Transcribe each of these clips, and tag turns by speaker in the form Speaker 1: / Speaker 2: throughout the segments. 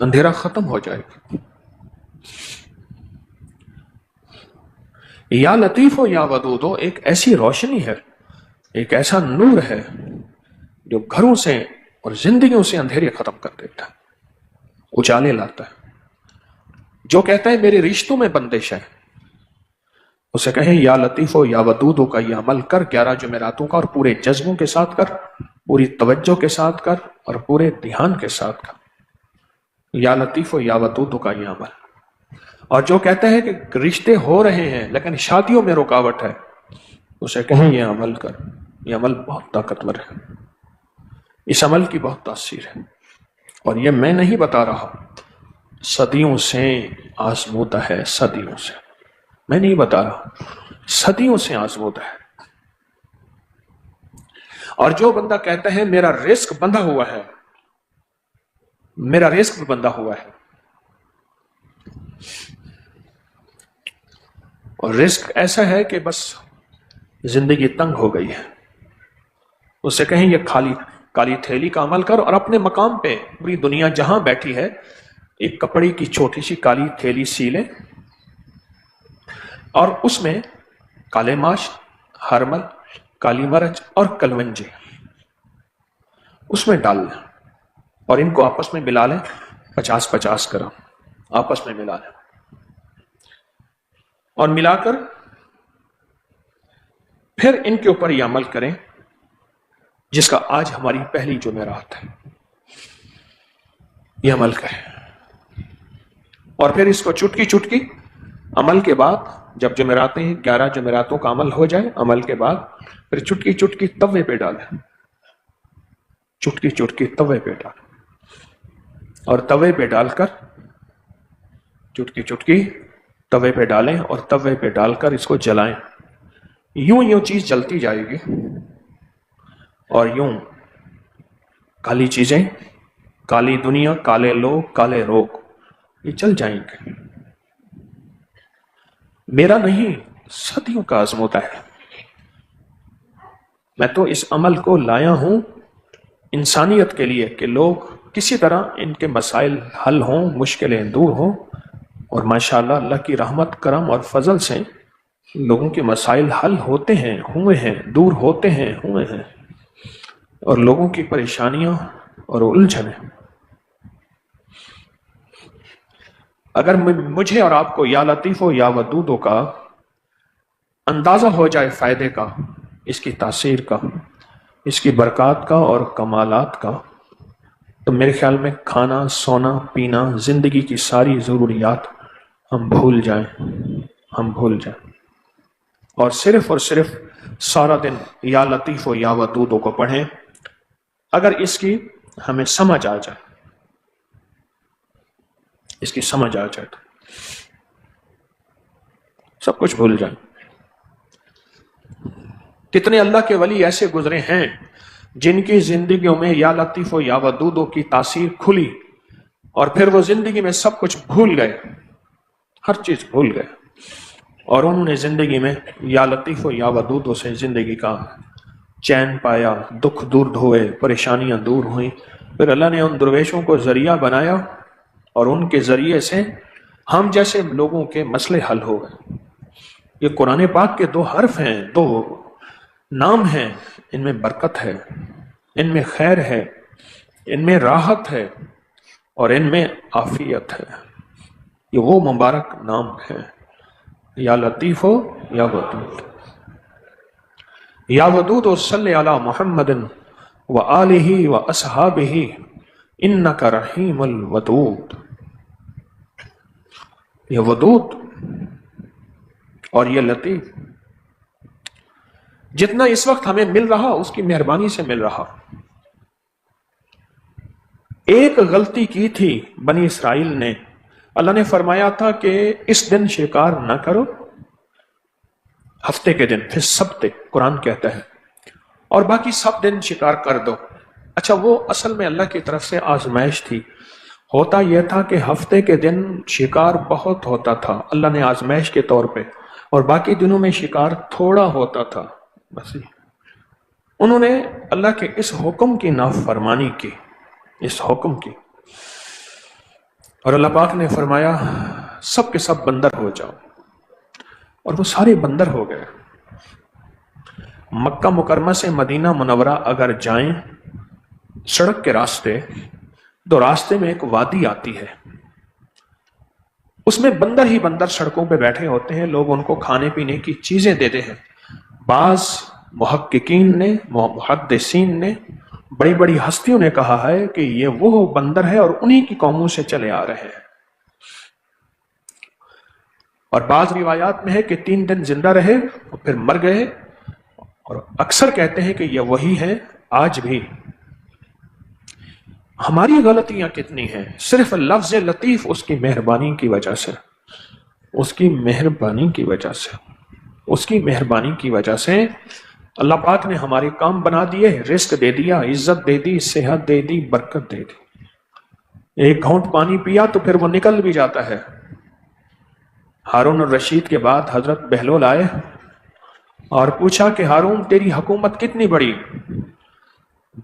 Speaker 1: اندھیرا ختم ہو جائے گا۔ یا لطیف ہو یا ودود ہو ایک ایسی روشنی ہے، ایک ایسا نور ہے جو گھروں سے اور زندگیوں سے اندھیرے ختم کر دیتا ہے، اجالے لاتا ہے۔ جو کہتا ہے میرے رشتوں میں بندش ہے، اسے کہیں یا لطیف ہو یا ودود ہو کا یہ عمل کر 11 جمعراتوں کا، اور پورے جذبوں کے ساتھ کر، پوری توجہ کے ساتھ کر، اور پورے دھیان کے ساتھ کر یا لطیف ہو یا ودود ہو کا یہ عمل۔ اور جو کہتا ہے کہ رشتے ہو رہے ہیں لیکن شادیوں میں رکاوٹ ہے، اسے کہیں یہ عمل کر، یہ عمل بہت طاقتور ہے، اس عمل کی بہت تاثیر ہے، اور یہ میں نہیں بتا رہا، صدیوں سے آزمودہ ہے، صدیوں سے، میں نہیں بتا رہا، صدیوں سے آزمودہ ہے۔ اور جو بندہ کہتا ہے میرا رزق بندھا ہوا ہے، میرا رزق بندھا ہوا ہے، اور رزق ایسا ہے کہ بس زندگی تنگ ہو گئی ہے، اس سے کہیں یہ کالی تھیلی کا عمل کر، اور اپنے مقام پہ پوری دنیا جہاں بیٹھی ہے ایک کپڑے کی چھوٹی سی کالی تھیلی سی لے، اور اس میں کالے ماش، ہرمل، کالی مرچ اور کلونجی اس میں ڈال لیں، اور ان کو آپس میں ملا لیں، 50-50 گرام آپس میں ملا لیں، اور ملا کر پھر ان کے اوپر یہ عمل کریں جس کا آج ہماری پہلی جمعرات ہے، یہ عمل کریں، اور پھر اس کو چٹکی چٹکی عمل کے بعد جب جمعراتیں 11 جمعراتوں کا عمل ہو جائے، عمل کے بعد پھر چٹکی چٹکی توے پہ ڈالیں، چٹکی چٹکی توے پہ ڈالیں، اور توے پہ ڈال کر چٹکی چٹکی توے پہ ڈالیں، اور توے پہ ڈال کر اس کو جلائیں، یوں چیز جلتی جائے گی، اور یوں کالی چیزیں، کالی دنیا، کالے لوگ، کالے روگ یہ چل جائیں گے۔ میرا نہیں، صدیوں کا آزمودہ ہے، میں تو اس عمل کو لایا ہوں انسانیت کے لیے کہ لوگ کسی طرح ان کے مسائل حل ہوں، مشکلیں دور ہوں، اور ماشاءاللہ اللہ کی رحمت، کرم اور فضل سے لوگوں کے مسائل حل ہوتے ہیں، ہوئے ہیں، دور ہوتے ہیں، ہوئے ہیں، اور لوگوں کی پریشانیاں اور الجھنیں اگر مجھے اور آپ کو یا لطیف ہو یا ودود ہو کا اندازہ ہو جائے فائدے کا، اس کی تاثیر کا، اس کی برکات کا اور کمالات کا، تو میرے خیال میں کھانا، سونا، پینا، زندگی کی ساری ضروریات ہم بھول جائیں، ہم بھول جائیں، اور صرف سارا دن یا لطیف ہو یا ودود ہو کو پڑھیں۔ اگر اس کی ہمیں سمجھ آ جائے، اس کی سمجھ آ جائے تو سب کچھ بھول جائیں۔ کتنے اللہ کے ولی ایسے گزرے ہیں جن کی زندگیوں میں یا لطیف ہو یا ودود ہو کی تاثیر کھلی، اور پھر وہ زندگی میں سب کچھ بھول گئے، ہر چیز بھول گئے، اور انہوں نے زندگی میں یا لطیف ہو یا ودود ہو سے زندگی کا چین پایا، دکھ دور ہوئے، پریشانیاں دور ہوئیں، پھر اللہ نے ان درویشوں کو ذریعہ بنایا، اور ان کے ذریعے سے ہم جیسے لوگوں کے مسئلے حل ہو گئے۔ یہ قرآن پاک کے 2 حرف ہیں، 2 نام ہیں، ان میں برکت ہے، ان میں خیر ہے، ان میں راحت ہے، اور ان میں عافیت ہے۔ یہ وہ مبارک نام ہے، یا لطیف ہو یا ودود، یا ودود و صلی علی محمد و آلہ و اصحابہ انک رحیم الودود۔ یہ ودود اور یہ لطیف جتنا اس وقت ہمیں مل رہا اس کی مہربانی سے مل رہا۔ ایک غلطی کی تھی بنی اسرائیل نے، اللہ نے فرمایا تھا کہ اس دن شکار نہ کرو، ہفتے کے دن، پھر سبت قرآن کہتا ہے، اور باقی سب دن شکار کر دو۔ اچھا، وہ اصل میں اللہ کی طرف سے آزمائش تھی۔ ہوتا یہ تھا کہ ہفتے کے دن شکار بہت ہوتا تھا اللہ نے آزمائش کے طور پہ، اور باقی دنوں میں شکار تھوڑا ہوتا تھا، بس انہوں نے اللہ کے اس حکم کی نافرمانی کی، اس حکم کی، اور اللہ پاک نے فرمایا سب کے سب بندر ہو جاؤ، اور وہ سارے بندر ہو گئے۔ مکہ مکرمہ سے مدینہ منورہ اگر جائیں سڑک کے راستے، تو راستے میں ایک وادی آتی ہے، اس میں بندر ہی بندر سڑکوں پہ بیٹھے ہوتے ہیں، لوگ ان کو کھانے پینے کی چیزیں دیتے ہیں۔ بعض محققین نے، محدثین نے، بڑی بڑی ہستیوں نے کہا ہے کہ یہ وہ بندر ہے اور انہی کی قوموں سے چلے آ رہے ہیں۔ اور بعض روایات میں ہے کہ 3 دن زندہ رہے اور پھر مر گئے، اور اکثر کہتے ہیں کہ یہ وہی ہے آج بھی۔ ہماری غلطیاں کتنی ہیں، صرف لفظ لطیف اس کی مہربانی کی وجہ سے، اس کی مہربانی کی وجہ سے، اس کی مہربانی کی وجہ سے اللہ پاک نے ہمارے کام بنا دیے، رزق دے دیا، عزت دے دی، صحت دے دی، برکت دے دی۔ ایک گھونٹ پانی پیا تو پھر وہ نکل بھی جاتا ہے۔ ہارون الرشید کے بعد حضرت بہلول آئے اور پوچھا کہ ہارون تیری حکومت کتنی بڑی؟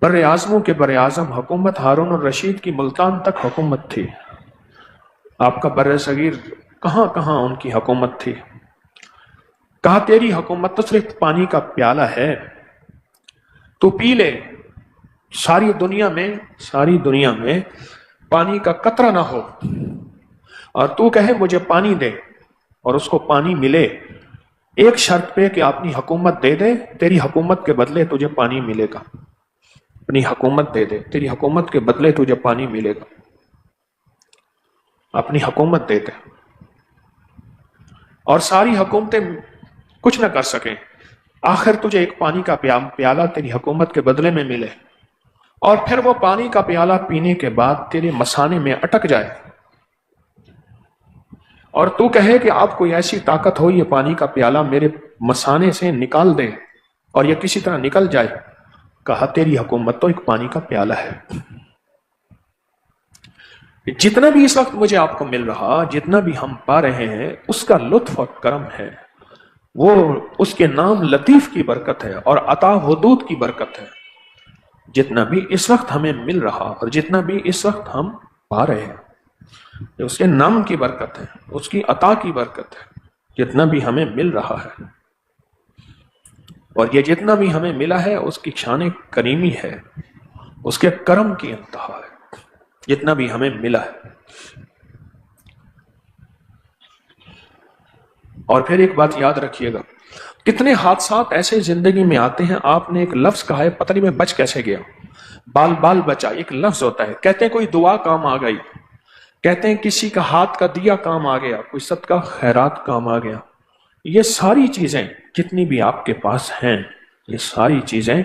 Speaker 1: بر اعظموں کے بر اعظم حکومت ہارون الرشید کی ملتان تک حکومت تھی، آپ کا بر صغیر کہاں کہاں ان کی حکومت تھی؟ کہا تیری حکومت تو صرف پانی کا پیالہ ہے، تو پی لے، ساری دنیا میں پانی کا قطرہ نہ ہو، اور تو کہے مجھے پانی دے اور اس کو پانی ملے، ایک شرط پہ کہ اپنی حکومت دے دے، تیری حکومت کے بدلے تجھے پانی ملے گا۔ اپنی حکومت دے دے، تیری حکومت کے بدلے تجھے پانی ملے گا، اپنی حکومت دے دے۔ اور ساری حکومتیں کچھ نہ کر سکیں، آخر تجھے ایک پانی کا پیالہ تیری حکومت کے بدلے میں ملے، اور پھر وہ پانی کا پیالہ پینے کے بعد تیرے مثانے میں اٹک جائے، اور تو کہے کہ آپ کوئی ایسی طاقت ہو یہ پانی کا پیالہ میرے مثانے سے نکال دے، اور یہ کسی طرح نکل جائے۔ کہا تیری حکومت تو ایک پانی کا پیالہ ہے۔ جتنا بھی اس وقت مجھے آپ کو مل رہا، جتنا بھی ہم پا رہے ہیں، اس کا لطف اور کرم ہے، وہ اس کے نام لطیف کی برکت ہے اور عطا حدود کی برکت ہے۔ جتنا بھی اس وقت ہمیں مل رہا اور جتنا بھی اس وقت ہم پا رہے ہیں، اس کے نام کی برکت ہے، اس کی عطا کی برکت ہے، جتنا بھی ہمیں مل رہا ہے۔ اور یہ جتنا بھی ہمیں ملا ہے اس کی شان کریمی ہے، اس کے کرم کی انتہا ہے، جتنا بھی ہمیں ملا ہے۔ اور پھر ایک بات یاد رکھیے گا، کتنے حادثات ایسے زندگی میں آتے ہیں، آپ نے ایک لفظ کہا ہے پتہ نہیں میں بچ کیسے گیا، بال بچا، ایک لفظ ہوتا ہے، کہتے ہیں کوئی دعا کام آ گئی، کہتے ہیں کسی کا ہاتھ کا دیا کام آ گیا، کوئی صدقہ خیرات کام آ گیا۔ یہ ساری چیزیں جتنی بھی آپ کے پاس ہیں، یہ ساری چیزیں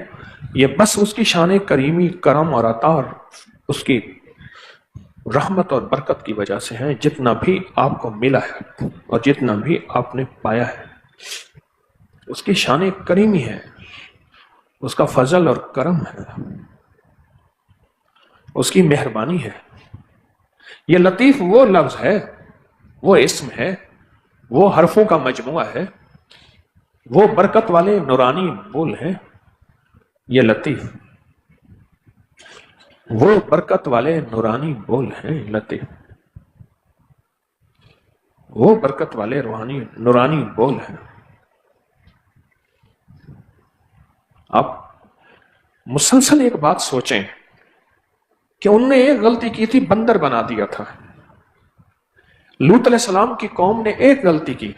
Speaker 1: یہ بس اس کی شان کریمی، کرم اور عطا اور اس کی رحمت اور برکت کی وجہ سے ہیں۔ جتنا بھی آپ کو ملا ہے اور جتنا بھی آپ نے پایا ہے، اس کی شان کریمی ہے، اس کا فضل اور کرم ہے، اس کی مہربانی ہے۔ یہ لطیف وہ لفظ ہے، وہ اسم ہے، وہ حرفوں کا مجموعہ ہے، وہ برکت والے نورانی بول ہیں۔ یہ لطیف وہ برکت والے نورانی بول ہیں، لطیف وہ برکت والے نورانی بول ہیں۔ آپ مسلسل ایک بات سوچیں کہ انہوں نے ایک غلطی کی تھی، بندر بنا دیا تھا۔ لوط علیہ السلام کی قوم نے ایک غلطی کی،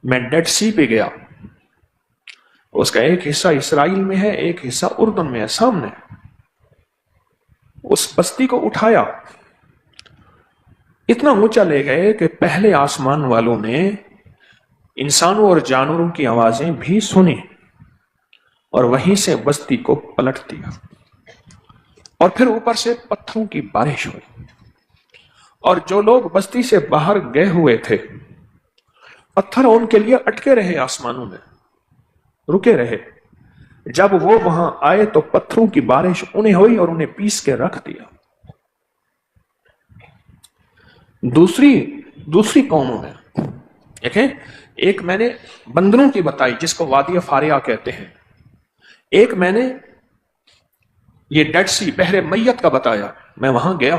Speaker 1: میں ڈیڈ سی پہ گیا، اس کا ایک حصہ اسرائیل میں ہے، ایک حصہ اردن میں ہے سامنے، اس بستی کو اٹھایا، اتنا اونچا لے گئے کہ پہلے آسمان والوں نے انسانوں اور جانوروں کی آوازیں بھی سنی، اور وہیں سے بستی کو پلٹ دیا، اور پھر اوپر سے پتھروں کی بارش ہوئی، اور جو لوگ بستی سے باہر گئے ہوئے تھے، پتھر ان کے لیے اٹکے رہے، آسمانوں میں رکے رہے۔ جب وہ وہاں آئے تو پتھروں کی بارش انہیں ہوئی اور انہیں پیس کے رکھ دیا۔ دوسری قوموں میں دیکھیں، ایک میں نے بندروں کی بتائی جس کو وادی فاریہ کہتے ہیں، ایک میں نے یہ ڈیڈ سی بحر میت کا بتایا، میں وہاں گیا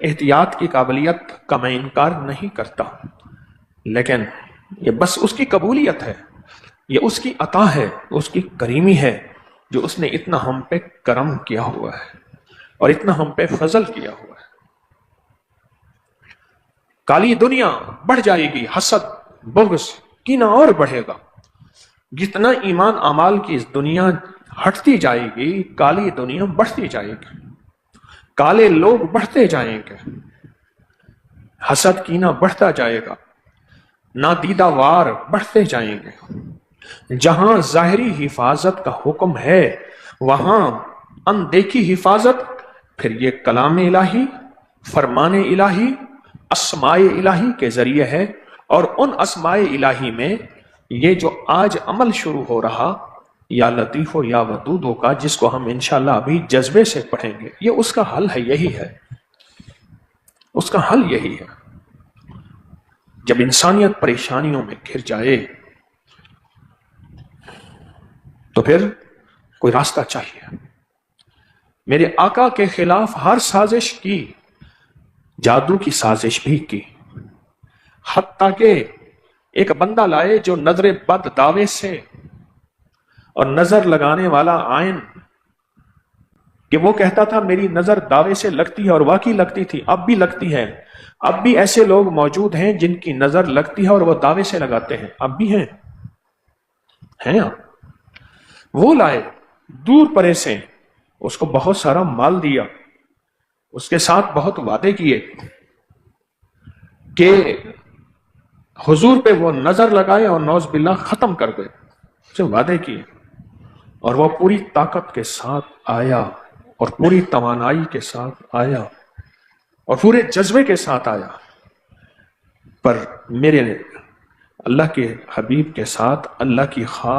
Speaker 1: احتیاط کی قابلیت کا میں انکار نہیں کرتا، لیکن یہ بس اس کی قبولیت ہے، یہ اس کی عطا ہے، اس کی کریمی ہے، جو اس نے اتنا ہم پہ کرم کیا ہوا ہے اور اتنا ہم پہ فضل کیا ہوا ہے۔ کالی دنیا بڑھ جائے گی، حسد، بغض، کینہ اور بڑھے گا۔ جتنا ایمان اعمال کی اس دنیا ہٹتی جائے گی، کالی دنیا بڑھتی جائے گی، کالے لوگ بڑھتے جائیں گے، حسد کینہ بڑھتا جائے گا، نادیدہ وار بڑھتے جائیں گے۔ جہاں ظاہری حفاظت کا حکم ہے وہاں اندیکھی حفاظت پھر یہ کلام الہی، فرمان الہی، اسماء الہی کے ذریعے ہے، اور ان اسماء الہی میں یہ جو آج عمل شروع ہو رہا یا لطیف و یا ودود کا، جس کو ہم انشاءاللہ ابھی جذبے سے پڑھیں گے، یہ اس کا حل ہے، یہی ہے، اس کا حل یہی ہے۔ جب انسانیت پریشانیوں میں گھر جائے تو پھر کوئی راستہ چاہیے۔ میرے آقا کے خلاف ہر سازش کی، جادو کی سازش بھی کی، حتیٰ کہ ایک بندہ لائے جو نظر بد دعوے سے اور نظر لگانے والا عین، کہ وہ کہتا تھا میری نظر دعوے سے لگتی ہے، اور واقعی لگتی تھی، اب بھی لگتی ہے۔ اب بھی ایسے لوگ موجود ہیں جن کی نظر لگتی ہے اور وہ دعوے سے لگاتے ہیں، اب بھی ہیں وہ لائے دور پرے سے، اس کو بہت سارا مال دیا، اس کے ساتھ بہت وعدے کیے کہ حضور پہ وہ نظر لگائے اور نعوذ باللہ ختم کر دے، اسے وعدے کیے، اور وہ پوری طاقت کے ساتھ آیا اور پوری توانائی کے ساتھ آیا اور پورے جذبے کے ساتھ آیا، پر میرے اللہ کے حبیب کے ساتھ اللہ کی خواہ